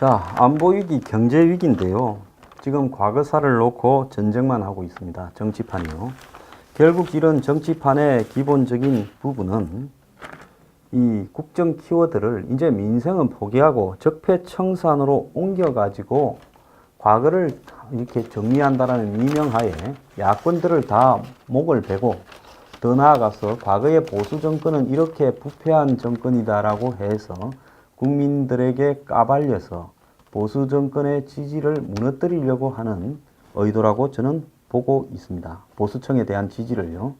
자, 안보위기, 경제위기인데요. 지금 과거사를 놓고 전쟁만 하고 있습니다. 정치판이요. 결국 이런 정치판의 기본적인 부분은 이 국정 키워드를 이제 민생은 포기하고 적폐청산으로 옮겨가지고 과거를 이렇게 정리한다라는 미명하에 야권들을 다 목을 베고 더 나아가서 과거의 보수 정권은 이렇게 부패한 정권이다라고 해서 국민들에게 까발려서 보수 정권의 지지를 무너뜨리려고 하는 의도라고 저는 보고 있습니다. 보수청에 대한 지지를요.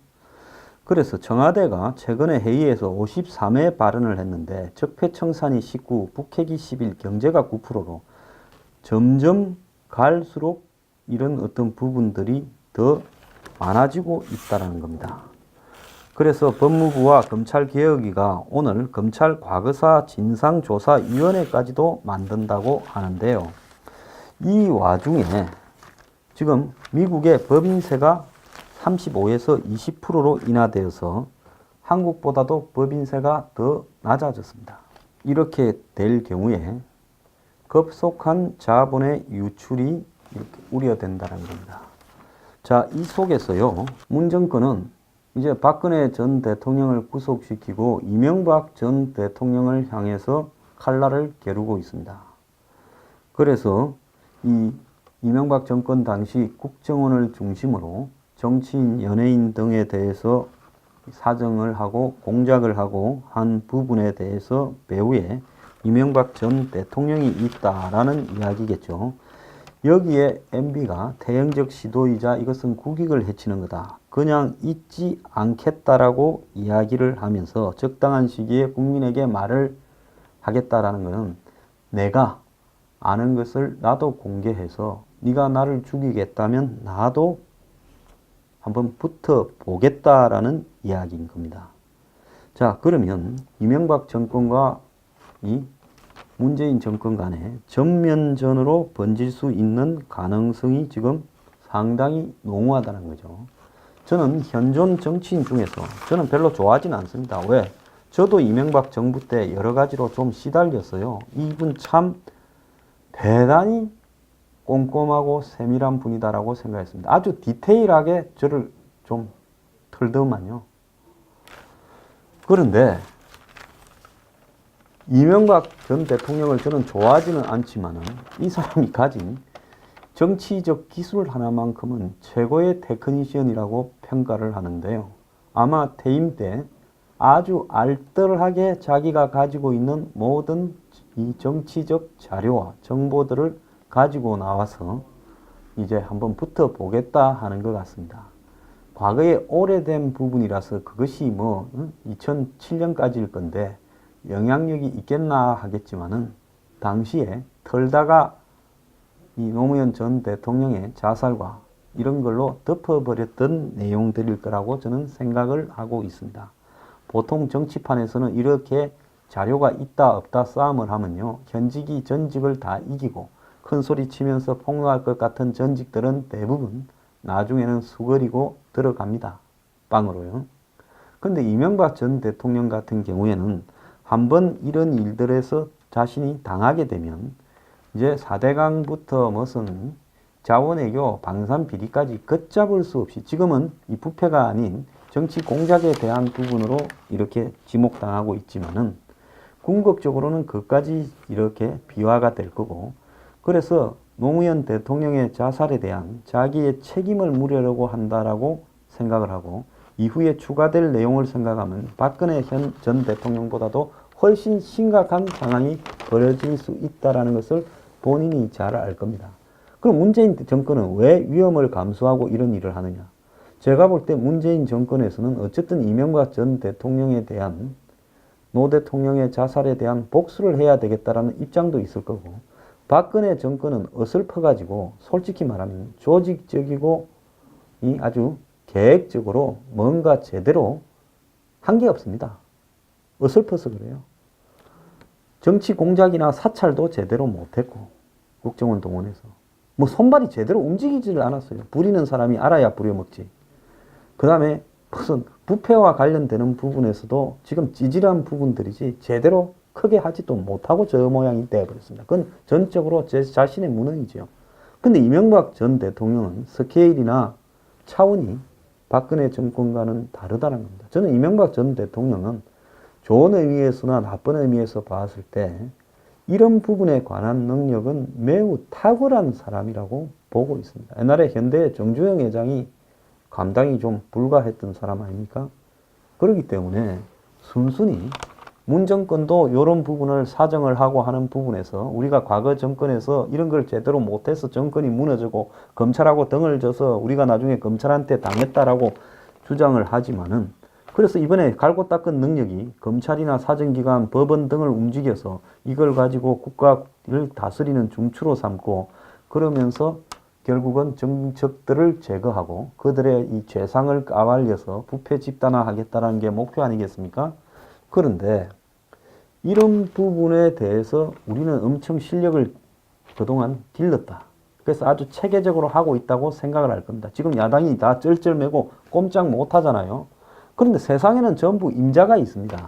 그래서 청와대가 최근에 회의에서 53회 발언을 했는데 적폐청산이 19, 북핵이 11, 경제가 9%로 점점 갈수록 이런 어떤 부분들이 더 많아지고 있다는 겁니다. 그래서 법무부와 검찰개혁위가 오늘 검찰 과거사 진상조사위원회까지도 만든다고 하는데요. 이 와중에 지금 미국의 법인세가 35에서 20%로 인하되어서 한국보다도 법인세가 더 낮아졌습니다. 이렇게 될 경우에 급속한 자본의 유출이 이렇게 우려된다는 겁니다. 자, 이 속에서요, 문 정권은 이제 박근혜 전 대통령을 구속시키고 이명박 전 대통령을 향해서 칼날을 겨루고 있습니다. 그래서 이 이명박 정권 당시 국정원을 중심으로 정치인, 연예인 등에 대해서 사정을 하고 공작을 하고 한 부분에 대해서 배후에 이명박 전 대통령이 있다라는 이야기겠죠. 여기에 MB가 태형적 시도이자 이것은 국익을 해치는 거다. 그냥 잊지 않겠다라고 이야기를 하면서 적당한 시기에 국민에게 말을 하겠다라는 것은 내가 아는 것을 나도 공개해서 네가 나를 죽이겠다면 나도 한번 붙어보겠다라는 이야기인 겁니다. 자, 그러면 이명박 정권과 이 문재인 정권 간에 전면전으로 번질 수 있는 가능성이 지금 상당히 농후하다는 거죠. 저는 현존 정치인 중에서 저는 별로 좋아하지는 않습니다. 왜? 저도 이명박 정부 때 여러 가지로 좀 시달렸어요. 이분 참 대단히 꼼꼼하고 세밀한 분이다라고 생각했습니다. 아주 디테일하게 저를 좀 털더만요. 그런데 이명박 전 대통령을 저는 좋아하지는 않지만 이 사람이 가진 정치적 기술 하나만큼은 최고의 테크니션이라고 평가를 하는데요. 아마 퇴임 때 아주 알뜰하게 자기가 가지고 있는 모든 이 정치적 자료와 정보들을 가지고 나와서 이제 한번 붙어보겠다 하는 것 같습니다. 과거에 오래된 부분이라서 그것이 뭐 2007년까지일 건데 영향력이 있겠나 하겠지만은 당시에 털다가 이 노무현 전 대통령의 자살과 이런 걸로 덮어버렸던 내용들일 거라고 저는 생각을 하고 있습니다. 보통 정치판에서는 이렇게 자료가 있다 없다 싸움을 하면요, 현직이 전직을 다 이기고 큰 소리 치면서 폭로할 것 같은 전직들은 대부분 나중에는 수그리고 들어갑니다. 빵으로요. 근데 이명박 전 대통령 같은 경우에는 한번 이런 일들에서 자신이 당하게 되면 이제 4대강부터 무슨 자원외교, 방산비리까지 걷잡을 수 없이 지금은 이 부패가 아닌 정치 공작에 대한 부분으로 이렇게 지목당하고 있지만은 궁극적으로는 그까지 이렇게 비화가 될 거고, 그래서 노무현 대통령의 자살에 대한 자기의 책임을 물으려고 한다라고 생각을 하고 이후에 추가될 내용을 생각하면 박근혜 전 대통령보다도 훨씬 심각한 상황이 벌어질 수 있다는 것을 본인이 잘 알 겁니다. 그럼 문재인 정권은 왜 위험을 감수하고 이런 일을 하느냐? 제가 볼 때 문재인 정권에서는 어쨌든 이명박 전 대통령에 대한 노 대통령의 자살에 대한 복수를 해야 되겠다라는 입장도 있을 거고, 박근혜 정권은 어설퍼가지고 솔직히 말하면 조직적이고 이 아주 계획적으로 뭔가 제대로 한 게 없습니다. 어설퍼서 그래요. 정치 공작이나 사찰도 제대로 못했고 국정원 동원해서 뭐 손발이 제대로 움직이지를 않았어요. 부리는 사람이 알아야 부려먹지. 그 다음에 무슨 부패와 관련되는 부분에서도 지금 찌질한 부분들이지 제대로 크게 하지도 못하고 저 모양이 되어버렸습니다. 그건 전적으로 제 자신의 무능이죠. 근데 이명박 전 대통령은 스케일이나 차원이 박근혜 정권과는 다르다는 겁니다. 저는 이명박 전 대통령은 좋은 의미에서나 나쁜 의미에서 봤을 때 이런 부분에 관한 능력은 매우 탁월한 사람이라고 보고 있습니다. 옛날에 현대 정주영 회장이 감당이 좀 불가했던 사람 아닙니까? 그렇기 때문에 순순히 문 정권도 이런 부분을 사정을 하고 하는 부분에서 우리가 과거 정권에서 이런 걸 제대로 못해서 정권이 무너지고 검찰하고 등을 져서 우리가 나중에 검찰한테 당했다라고 주장을 하지만은 그래서 이번에 갈고 닦은 능력이 검찰이나 사정기관, 법원 등을 움직여서 이걸 가지고 국가를 다스리는 중추로 삼고 그러면서 결국은 정적들을 제거하고 그들의 이 죄상을 까발려서 부패 집단화하겠다는 게 목표 아니겠습니까? 그런데 이런 부분에 대해서 우리는 엄청 실력을 그동안 길렀다. 그래서 아주 체계적으로 하고 있다고 생각을 할 겁니다. 지금 야당이 다 쩔쩔매고 꼼짝 못 하잖아요. 그런데 세상에는 전부 임자가 있습니다.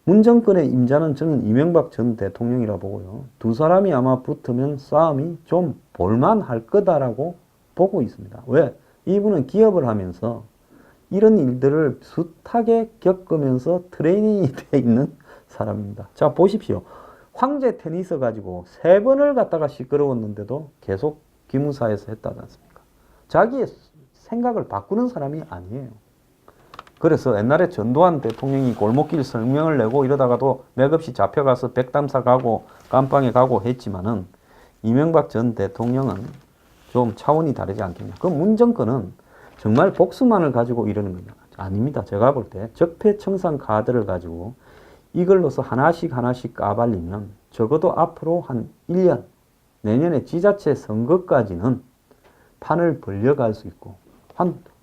문정권의 임자는 저는 이명박 전 대통령이라 보고요. 두 사람이 아마 붙으면 싸움이 좀 볼만할 거다라고 보고 있습니다. 왜? 이분은 기업을 하면서 이런 일들을 숱하게 겪으면서 트레이닝이 돼 있는 사람입니다. 자, 보십시오. 황제 테니스 가지고 3번을 갖다가 시끄러웠는데도 계속 기무사에서 했다지 않습니까? 자기의 생각을 바꾸는 사람이 아니에요. 그래서 옛날에 전두환 대통령이 골목길 성명을 내고 이러다가도 맥없이 잡혀가서 백담사 가고 깜빵에 가고 했지만은 이명박 전 대통령은 좀 차원이 다르지 않겠냐. 그럼 문정권은 정말 복수만을 가지고 이러는 거냐? 아닙니다. 제가 볼 때 적폐청산 카드를 가지고 이걸로서 하나씩 까발리면 적어도 앞으로 한 1년, 내년에 지자체 선거까지는 판을 벌려갈 수 있고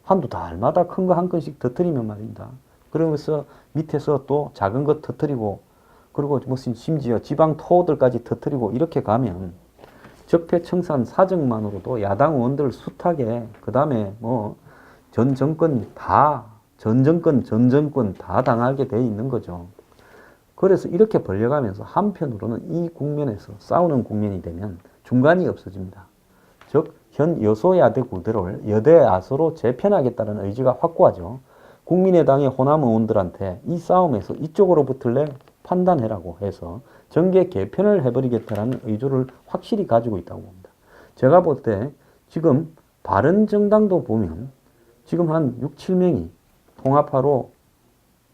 한두 달마다 큰 거 한 건씩 터뜨리면 말입니다. 그러면서 밑에서 또 작은 거 터뜨리고 그리고 무슨 심지어 지방 토호들까지 터뜨리고 이렇게 가면 적폐청산 사정만으로도 야당 의원들 숱하게 그 다음에 뭐 전 정권 다 당하게 돼 있는 거죠. 그래서 이렇게 벌려가면서 한편으로는 이 국면에서 싸우는 국면이 되면 중간이 없어집니다. 즉 현 여소야대 구도를 여대 야소로 재편하겠다는 의지가 확고하죠. 국민의당의 호남 의원들한테 이 싸움에서 이쪽으로 붙을래 판단해라고 해서 정계 개편을 해버리겠다는 의도를 확실히 가지고 있다고 봅니다. 제가 볼 때 지금 바른정당도 보면 지금 한 6, 7명이 통합하러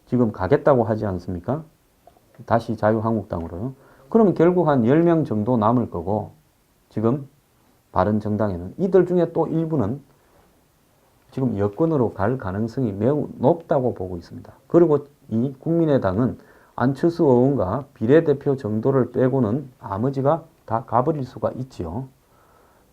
지금 가겠다고 하지 않습니까? 다시 자유한국당으로요. 그러면 결국 한 10명 정도 남을 거고 지금 바른정당에는 이들 중에 또 일부는 지금 여권으로 갈 가능성이 매우 높다고 보고 있습니다. 그리고 이 국민의당은 안철수 의원과 비례대표 정도를 빼고는 나머지가 다 가버릴 수가 있지요.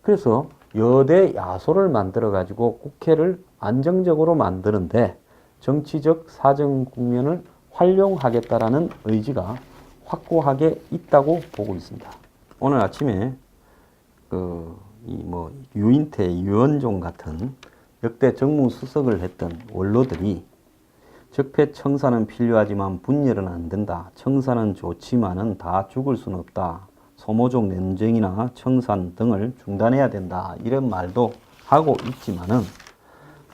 그래서 여대 야소를 만들어 가지고 국회를 안정적으로 만드는데 정치적 사정 국면을 활용하겠다라는 의지가 확고하게 있다고 보고 있습니다. 오늘 아침에 유인태, 유원종 같은 역대 정무수석을 했던 원로들이 적폐청산은 필요하지만 분열은 안 된다. 청산은 좋지만은 다 죽을 수는 없다. 소모적 논쟁이나 청산 등을 중단해야 된다. 이런 말도 하고 있지만은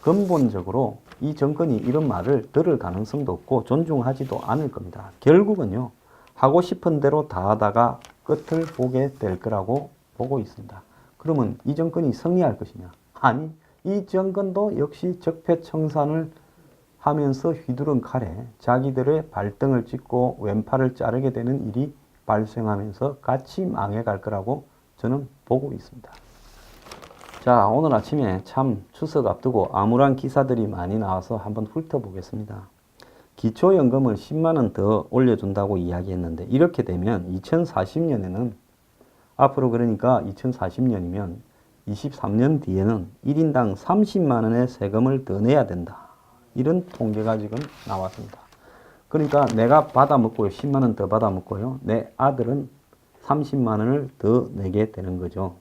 근본적으로 이 정권이 이런 말을 들을 가능성도 없고 존중하지도 않을 겁니다. 결국은요, 하고 싶은 대로 다 하다가 끝을 보게 될 거라고 보고 있습니다. 그러면 이 정권이 승리할 것이냐? 아니, 이 정권도 역시 적폐청산을 하면서 휘두른 칼에 자기들의 발등을 찍고 왼팔을 자르게 되는 일이 발생하면서 같이 망해갈 거라고 저는 보고 있습니다. 자, 오늘 아침에 참 추석 앞두고 암울한 기사들이 많이 나와서 한번 훑어보겠습니다. 기초연금을 10만원 더 올려준다고 이야기했는데 이렇게 되면 2040년에는 앞으로 그러니까 2040년이면 23년 뒤에는 1인당 30만원의 세금을 더 내야 된다. 이런 통계가 지금 나왔습니다. 그러니까 내가 받아먹고요. 10만원 더 받아먹고요. 내 아들은 30만원을 더 내게 되는 거죠.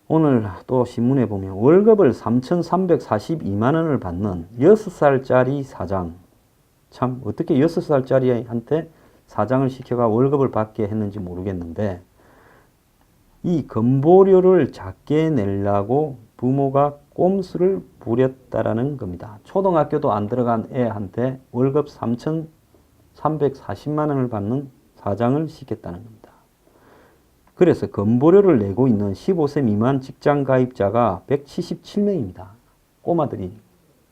오늘 또 신문에 보면 월급을 3,342만원을 받는 6살짜리 사장. 참 어떻게 6살짜리한테 사장을 시켜가 월급을 받게 했는지 모르겠는데 이 건보료를 작게 내려고 부모가 꼼수를 부렸다라는 겁니다. 초등학교도 안 들어간 애한테 월급 3,340만 원을 받는 사장을 시켰다는 겁니다. 그래서 건보료를 내고 있는 15세 미만 직장 가입자가 177명입니다. 꼬마들이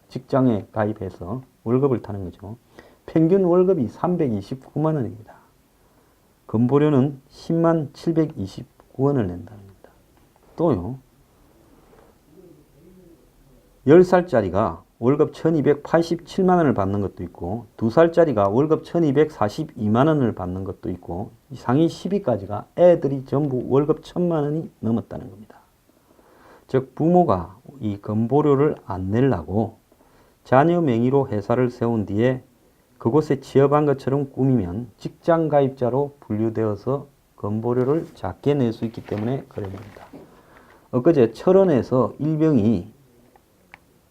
직장에 가입해서 월급을 타는 거죠. 평균 월급이 329만 원입니다. 건보료는 10만 729원을 낸다는 겁니다. 또요. 10살짜리가 월급 1287만 원을 받는 것도 있고 2살짜리가 월급 1242만 원을 받는 것도 있고 상위 10위까지가 애들이 전부 월급 1000만 원이 넘었다는 겁니다. 즉 부모가 이 건보료를 안 내려고 자녀 명의로 회사를 세운 뒤에 그곳에 취업한 것처럼 꾸미면 직장 가입자로 분류되어서 건보료를 작게 낼 수 있기 때문에 그래 됩니다. 엊그제 철원에서 일병이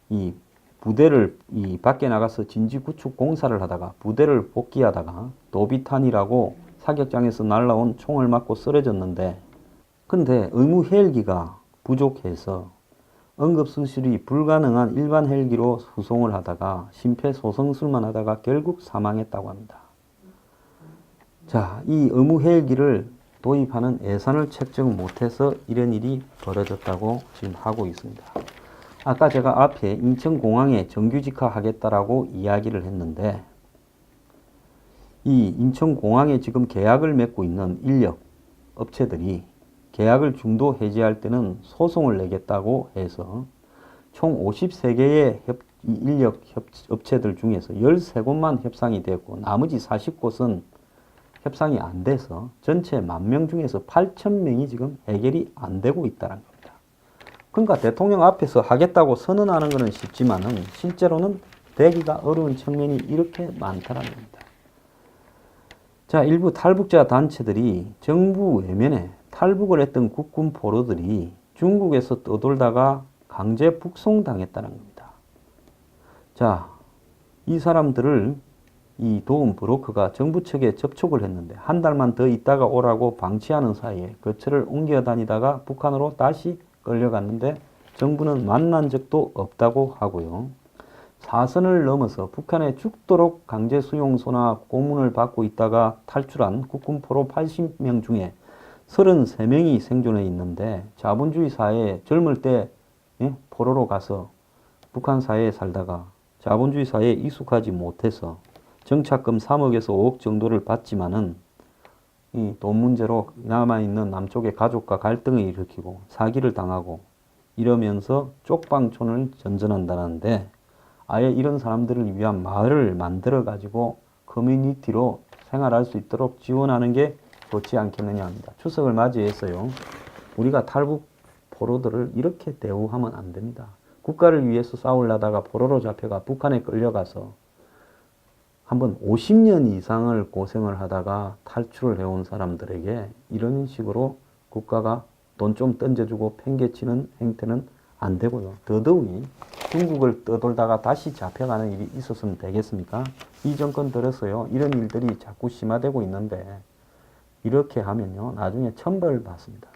이 부대를 밖에 나가서 진지 구축 공사를 하다가 부대를 복귀하다가 도비탄이라고 사격장에서 날라온 총을 맞고 쓰러졌는데 근데 의무 헬기가 부족해서 응급수술이 불가능한 일반 헬기로 수송을 하다가 심폐소생술만 하다가 결국 사망했다고 합니다. 자, 이 의무 헬기를 도입하는 예산을 책정 못해서 이런 일이 벌어졌다고 지금 하고 있습니다. 아까 제가 앞에 인천공항에 정규직화 하겠다라고 이야기를 했는데 이 인천공항에 지금 계약을 맺고 있는 인력 업체들이 계약을 중도 해지할 때는 소송을 내겠다고 해서 총 53개의 인력 업체들 중에서 13곳만 협상이 됐고 나머지 40곳은 협상이 안 돼서 전체 10,000명 중에서 8,000명이 지금 해결이 안 되고 있다는 겁니다. 그러니까 대통령 앞에서 하겠다고 선언하는 것은 쉽지만은 실제로는 되기가 어려운 측면이 이렇게 많다는 겁니다. 자, 일부 탈북자 단체들이 정부 외면에 탈북을 했던 국군 포로들이 중국에서 떠돌다가 강제 북송당했다는 겁니다. 자, 이 사람들을 이 도움 브로커가 정부 측에 접촉을 했는데 한 달만 더 있다가 오라고 방치하는 사이에 거처를 옮겨 다니다가 북한으로 다시 끌려갔는데 정부는 만난 적도 없다고 하고요. 사선을 넘어서 북한에 죽도록 강제 수용소나 고문을 받고 있다가 탈출한 국군 포로 80명 중에 33명이 생존해 있는데 자본주의 사회에 젊을 때 포로로 가서 북한 사회에 살다가 자본주의 사회에 익숙하지 못해서 정착금 3억에서 5억 정도를 받지만은 이 돈 문제로 남아있는 남쪽의 가족과 갈등을 일으키고 사기를 당하고 이러면서 쪽방촌을 전전한다는데 아예 이런 사람들을 위한 마을을 만들어 가지고 커뮤니티로 생활할 수 있도록 지원하는 게 좋지 않겠느냐 합니다. 추석을 맞이해서요. 우리가 탈북 포로들을 이렇게 대우하면 안 됩니다. 국가를 위해서 싸우려다가 포로로 잡혀가 북한에 끌려가서 한번 50년 이상을 고생을 하다가 탈출을 해온 사람들에게 이런 식으로 국가가 돈 좀 던져주고 팽개치는 행태는 안 되고요. 더더욱이 중국을 떠돌다가 다시 잡혀가는 일이 있었으면 되겠습니까? 이 정권 들어서요. 이런 일들이 자꾸 심화되고 있는데 이렇게 하면요. 나중에 천벌 받습니다.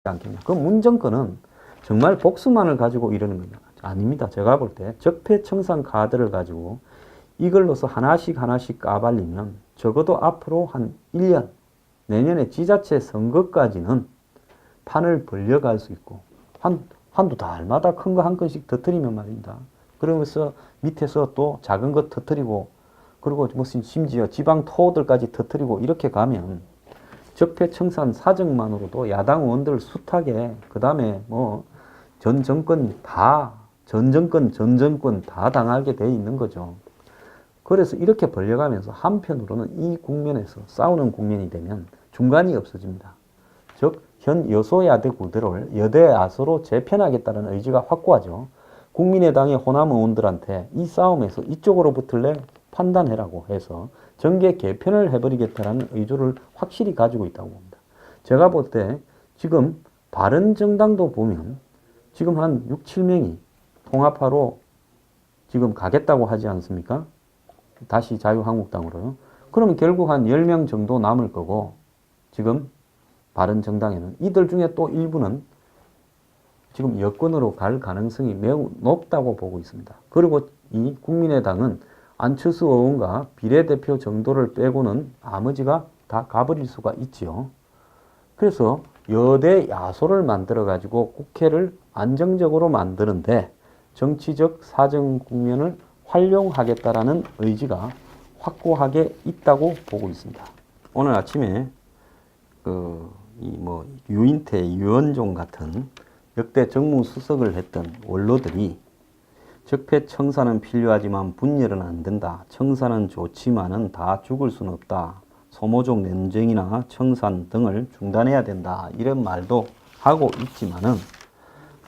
않겠냐. 그럼 문정권은 정말 복수만을 가지고 이러는 거냐? 아닙니다. 제가 볼 때 적폐청산 카드를 가지고 이걸로서 하나씩 까발리면 적어도 앞으로 한 1년, 내년에 지자체 선거까지는 판을 벌려갈 수 있고 한두 달마다 큰 거 한 건씩 터뜨리면 말입니다. 그러면서 밑에서 또 작은 거 터뜨리고 그리고 무슨 심지어 지방 토호들까지 터뜨리고 이렇게 가면 적폐청산 사정만으로도 야당 의원들 숱하게 그 다음에 뭐 전 정권 다 당하게 돼 있는 거죠. 그래서 이렇게 벌려가면서 한편으로는 이 국면에서 싸우는 국면이 되면 중간이 없어집니다. 즉 현 여소야대 구도를 여대 야소로 재편하겠다는 의지가 확고하죠. 국민의당의 호남 의원들한테 이 싸움에서 이쪽으로 붙을래 판단해라고 해서 정계 개편을 해버리겠다라는 의도를 확실히 가지고 있다고 봅니다. 제가 볼 때 지금 바른정당도 보면 지금 한 6, 7명이 통합하러 지금 가겠다고 하지 않습니까? 다시 자유한국당으로요. 그러면 결국 한 10명 정도 남을 거고, 지금 바른정당에는 이들 중에 또 일부는 지금 여권으로 갈 가능성이 매우 높다고 보고 있습니다. 그리고 이 국민의당은 안철수 의원과 비례대표 정도를 빼고는 나머지가 다 가버릴 수가 있지요. 그래서 여대 야소를 만들어 가지고 국회를 안정적으로 만드는데 정치적 사정 국면을 활용하겠다라는 의지가 확고하게 있다고 보고 있습니다. 오늘 아침에 유인태, 유원종 같은 역대 정무수석을 했던 원로들이 적폐청산은 필요하지만 분열은 안 된다. 청산은 좋지만은 다 죽을 수는 없다. 소모적 논쟁이나 청산 등을 중단해야 된다. 이런 말도 하고 있지만은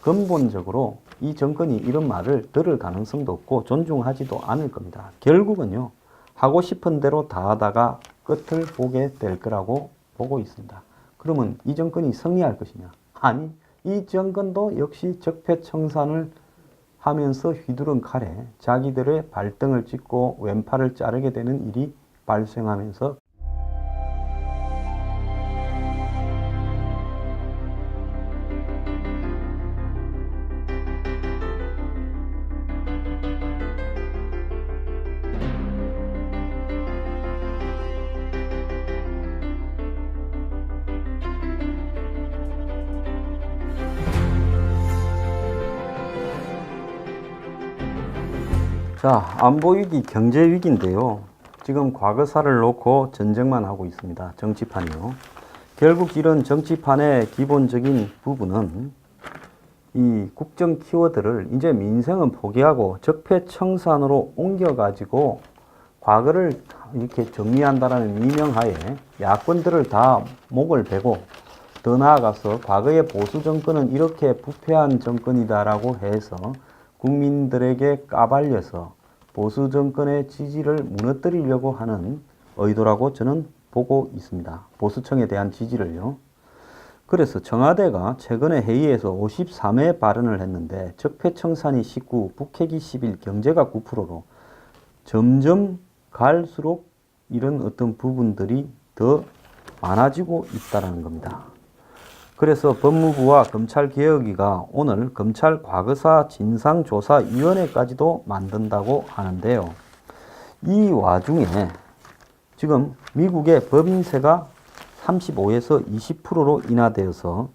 근본적으로 이 정권이 이런 말을 들을 가능성도 없고 존중하지도 않을 겁니다. 결국은요, 하고 싶은 대로 다 하다가 끝을 보게 될 거라고 보고 있습니다. 그러면 이 정권이 승리할 것이냐? 아니, 이 정권도 역시 적폐청산을 하면서 휘두른 칼에 자기들의 발등을 찍고 왼팔을 자르게 되는 일이 발생하면서 자, 안보위기, 경제위기인데요. 지금 과거사를 놓고 전쟁만 하고 있습니다. 정치판이요. 결국 이런 정치판의 기본적인 부분은 이 국정 키워드를 이제 민생은 포기하고 적폐청산으로 옮겨가지고 과거를 이렇게 정리한다는 미명하에 야권들을 다 목을 베고 더 나아가서 과거의 보수 정권은 이렇게 부패한 정권이다라고 해서 국민들에게 까발려서 보수 정권의 지지를 무너뜨리려고 하는 의도라고 저는 보고 있습니다. 보수청에 대한 지지를요. 그래서 청와대가 최근에 회의에서 53회 발언을 했는데 적폐청산이 19, 북핵이 11, 경제가 9%로 점점 갈수록 이런 어떤 부분들이 더 많아지고 있다는 겁니다. 그래서 법무부와 검찰개혁위가 오늘 검찰 과거사 진상조사위원회까지도 만든다고 하는데요. 이 와중에 지금 미국의 법인세가 35에서 20%로 인하되어서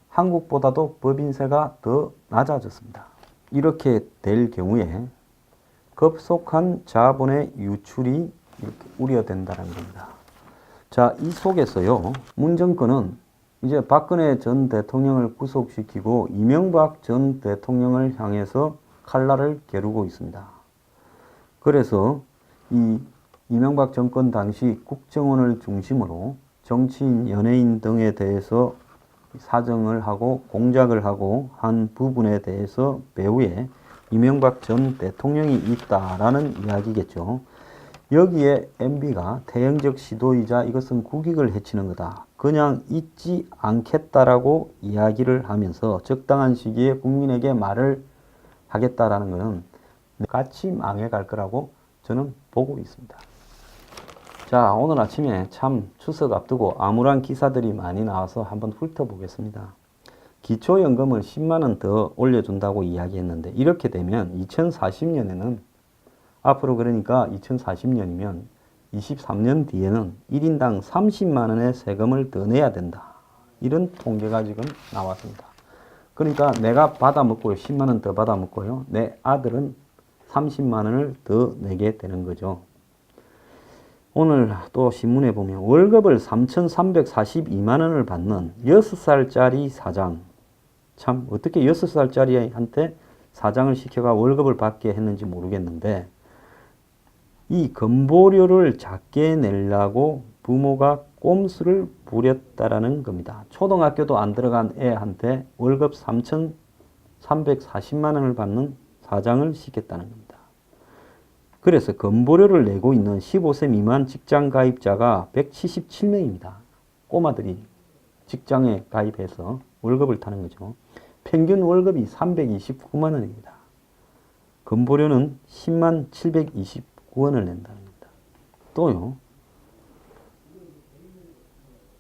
한국보다도 법인세가 더 낮아졌습니다. 이렇게 될 경우에 급속한 자본의 유출이 이렇게 우려된다는 겁니다. 자, 이 속에서요, 문 정권은 이제 박근혜 전 대통령을 구속시키고 이명박 전 대통령을 향해서 칼날을 겨루고 있습니다. 그래서 이 이명박 정권 당시 국정원을 중심으로 정치인, 연예인 등에 대해서 사정을 하고 공작을 하고 한 부분에 대해서 배후에 이명박 전 대통령이 있다라는 이야기겠죠. 여기에 MB가 태형적 시도이자 이것은 국익을 해치는 거다. 그냥 잊지 않겠다라고 이야기를 하면서 적당한 시기에 국민에게 말을 하겠다라는 것은 같이 망해갈 거라고 저는 보고 있습니다. 자, 오늘 아침에 참 추석 앞두고 암울한 기사들이 많이 나와서 한번 훑어보겠습니다. 기초연금을 10만 원 더 올려준다고 이야기했는데 이렇게 되면 2040년에는 앞으로 그러니까 2040년이면 23년 뒤에는 1인당 30만 원의 세금을 더 내야 된다. 이런 통계가 지금 나왔습니다. 그러니까 내가 받아먹고요. 10만 원 더 받아먹고요. 내 아들은 30만 원을 더 내게 되는 거죠. 오늘 또 신문에 보면 월급을 3,342만 원을 받는 6살짜리 사장. 참 어떻게 6살짜리한테 사장을 시켜가 월급을 받게 했는지 모르겠는데 이 건보료를 작게 내려고 부모가 꼼수를 부렸다라는 겁니다. 초등학교도 안 들어간 애한테 월급 3,340만 원을 받는 사장을 시켰다는 겁니다. 그래서 건보료를 내고 있는 15세 미만 직장 가입자가 177명입니다. 꼬마들이 직장에 가입해서 월급을 타는 거죠. 평균 월급이 329만 원입니다. 건보료는 10만 729원을 낸다는 겁니다. 또요.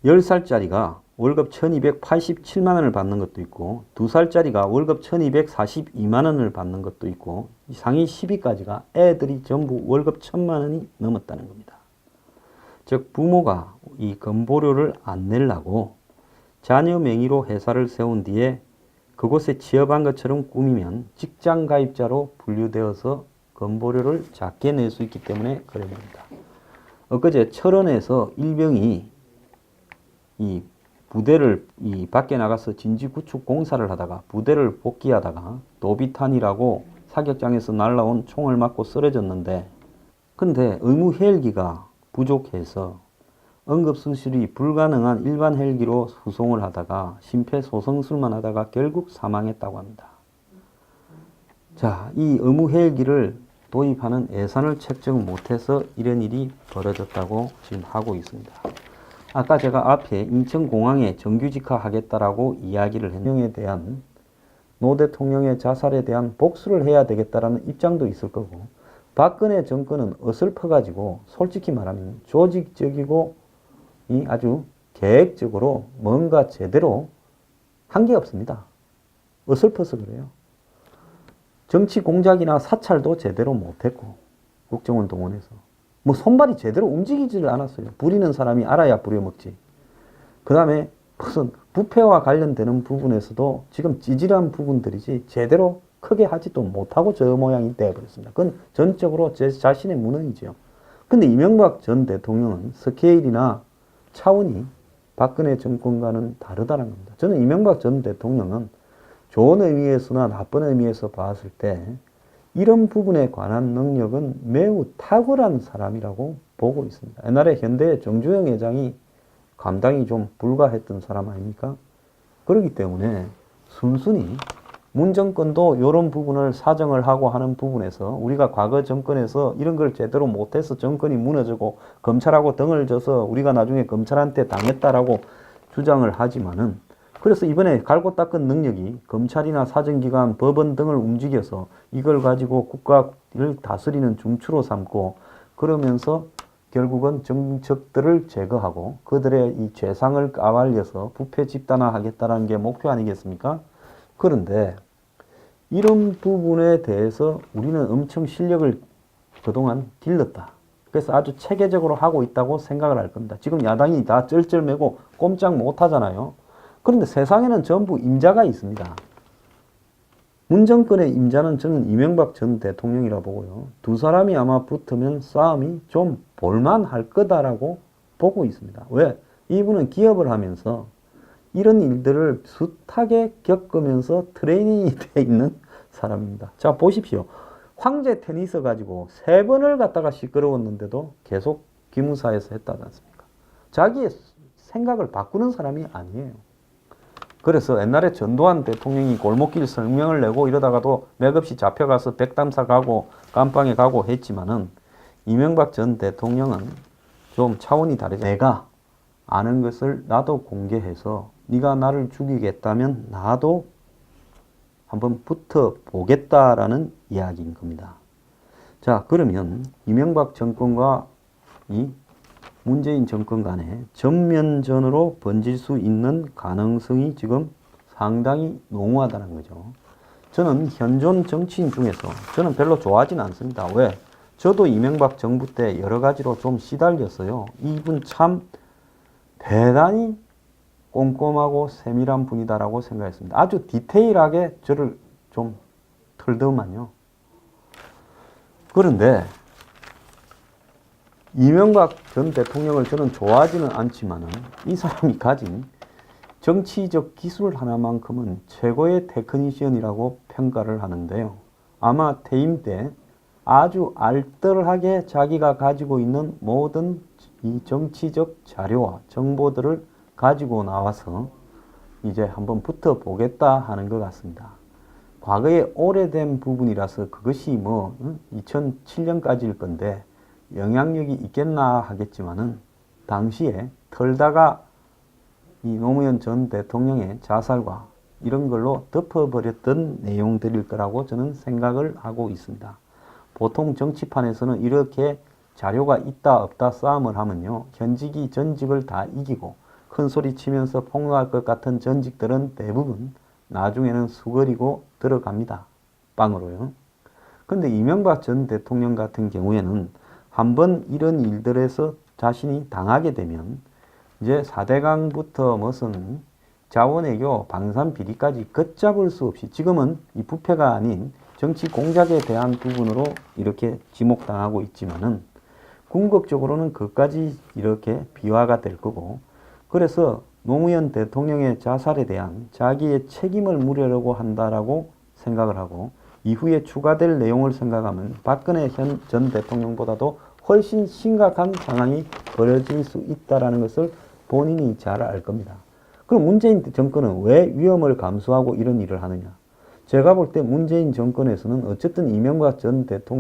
10살짜리가 월급 1287만 원을 받는 것도 있고 2살짜리가 월급 1242만 원을 받는 것도 있고 상위 10위까지가 애들이 전부 월급 1000만 원이 넘었다는 겁니다. 즉 부모가 이 건보료를 안 내려고 자녀 명의로 회사를 세운 뒤에 그곳에 취업한 것처럼 꾸미면 직장 가입자로 분류되어서 건보료를 작게 낼 수 있기 때문에 그래 됩니다. 엊그제 철원에서 일병이 이 부대를 밖에 나가서 진지 구축 공사를 하다가 부대를 복귀하다가 도비탄이라고 사격장에서 날라온 총을 맞고 쓰러졌는데 근데 의무 헬기가 부족해서 응급수술이 불가능한 일반 헬기로 수송을 하다가 심폐소생술만 하다가 결국 사망했다고 합니다. 자, 이 의무 헬기를 도입하는 예산을 책정 못해서 이런 일이 벌어졌다고 지금 하고 있습니다. 아까 제가 앞에 인천공항에 정규직화하겠다라고 이야기를 했는데 대한 노 대통령의 자살에 대한 복수를 해야 되겠다라는 입장도 있을 거고 박근혜 정권은 어설퍼가지고 솔직히 말하면 조직적이고 아주 계획적으로 뭔가 제대로 한 게 없습니다. 어설퍼서 그래요. 정치 공작이나 사찰도 제대로 못했고 국정원 동원해서 뭐 손발이 제대로 움직이지를 않았어요. 부리는 사람이 알아야 부려먹지. 그 다음에 무슨 부패와 관련되는 부분에서도 지금 찌질한 부분들이지 제대로 크게 하지도 못하고 저 모양이 되어버렸습니다. 그건 전적으로 제 자신의 무능이죠. 근데 이명박 전 대통령은 스케일이나 차원이 박근혜 정권과는 다르다는 겁니다. 저는 이명박 전 대통령은 좋은 의미에서나 나쁜 의미에서 봤을 때 이런 부분에 관한 능력은 매우 탁월한 사람이라고 보고 있습니다. 옛날에 현대 정주영 회장이 감당이 좀 불가했던 사람 아닙니까? 그렇기 때문에 순순히 문 정권도 이런 부분을 사정을 하고 하는 부분에서 우리가 과거 정권에서 이런 걸 제대로 못해서 정권이 무너지고 검찰하고 등을 져서 우리가 나중에 검찰한테 당했다라고 주장을 하지만은 그래서 이번에 갈고 닦은 능력이 검찰이나 사정기관, 법원 등을 움직여서 이걸 가지고 국가를 다스리는 중추로 삼고 그러면서 결국은 정적들을 제거하고 그들의 이 죄상을 까발려서 부패 집단화하겠다는 게 목표 아니겠습니까? 그런데 이런 부분에 대해서 우리는 엄청 실력을 그동안 길렀다. 그래서 아주 체계적으로 하고 있다고 생각을 할 겁니다. 지금 야당이 다 쩔쩔매고 꼼짝 못 하잖아요. 그런데 세상에는 전부 임자가 있습니다. 문정권의 임자는 저는 이명박 전 대통령이라 보고요. 두 사람이 아마 붙으면 싸움이 좀 볼만할 거다라고 보고 있습니다. 왜? 이분은 기업을 하면서 이런 일들을 숱하게 겪으면서 트레이닝이 돼 있는 사람입니다. 자, 보십시오. 황제 테니스 가지고 3번을 갖다가 시끄러웠는데도 계속 기무사에서 했다지 않습니까? 자기의 생각을 바꾸는 사람이 아니에요. 그래서 옛날에 전두환 대통령이 골목길 성명을 내고 이러다가도 맥없이 잡혀가서 백담사 가고 감방에 가고 했지만은 이명박 전 대통령은 좀 차원이 다르죠. 내가 아는 것을 나도 공개해서 네가 나를 죽이겠다면 나도 한번 붙어보겠다라는 이야기인 겁니다. 자, 그러면 이명박 정권과 이 문재인 정권 간에 전면전으로 번질 수 있는 가능성이 지금 상당히 농후하다는 거죠. 저는 현존 정치인 중에서 저는 별로 좋아하지는 않습니다. 왜? 저도 이명박 정부 때 여러 가지로 좀 시달렸어요. 이분 참 대단히 꼼꼼하고 세밀한 분이다라고 생각했습니다. 아주 디테일하게 저를 좀 털더만요. 그런데 이명박 전 대통령을 저는 좋아하지는 않지만은 이 사람이 가진 정치적 기술 하나만큼은 최고의 테크니션이라고 평가를 하는데요. 아마 퇴임 때 아주 알뜰하게 자기가 가지고 있는 모든 이 정치적 자료와 정보들을 가지고 나와서 이제 한번 붙어보겠다 하는 것 같습니다. 과거에 오래된 부분이라서 그것이 2007년까지일 건데 영향력이 있겠나 하겠지만은 당시에 털다가 이 노무현 전 대통령의 자살과 이런 걸로 덮어버렸던 내용들일 거라고 저는 생각을 하고 있습니다. 보통 정치판에서는 이렇게 자료가 있다 없다 싸움을 하면요, 현직이 전직을 다 이기고 큰 소리 치면서 폭로할 것 같은 전직들은 대부분 나중에는 수그리고 들어갑니다. 빵으로요. 근데 이명박 전 대통령 같은 경우에는 한번 이런 일들에서 자신이 당하게 되면 이제 4대강부터 무슨 자원외교, 방산비리까지 걷잡을 수 없이 지금은 이 부패가 아닌 정치 공작에 대한 부분으로 이렇게 지목당하고 있지만은 궁극적으로는 그까지 이렇게 비화가 될 거고, 그래서 노무현 대통령의 자살에 대한 자기의 책임을 물으려고 한다라고 생각을 하고, 이후에 추가될 내용을 생각하면 박근혜 전 대통령보다도 훨씬 심각한 상황이 벌어질 수 있다는 것을 본인이 잘 알 겁니다. 그럼 문재인 정권은 왜 위험을 감수하고 이런 일을 하느냐? 제가 볼 때 문재인 정권에서는 어쨌든 이명박 전 대통령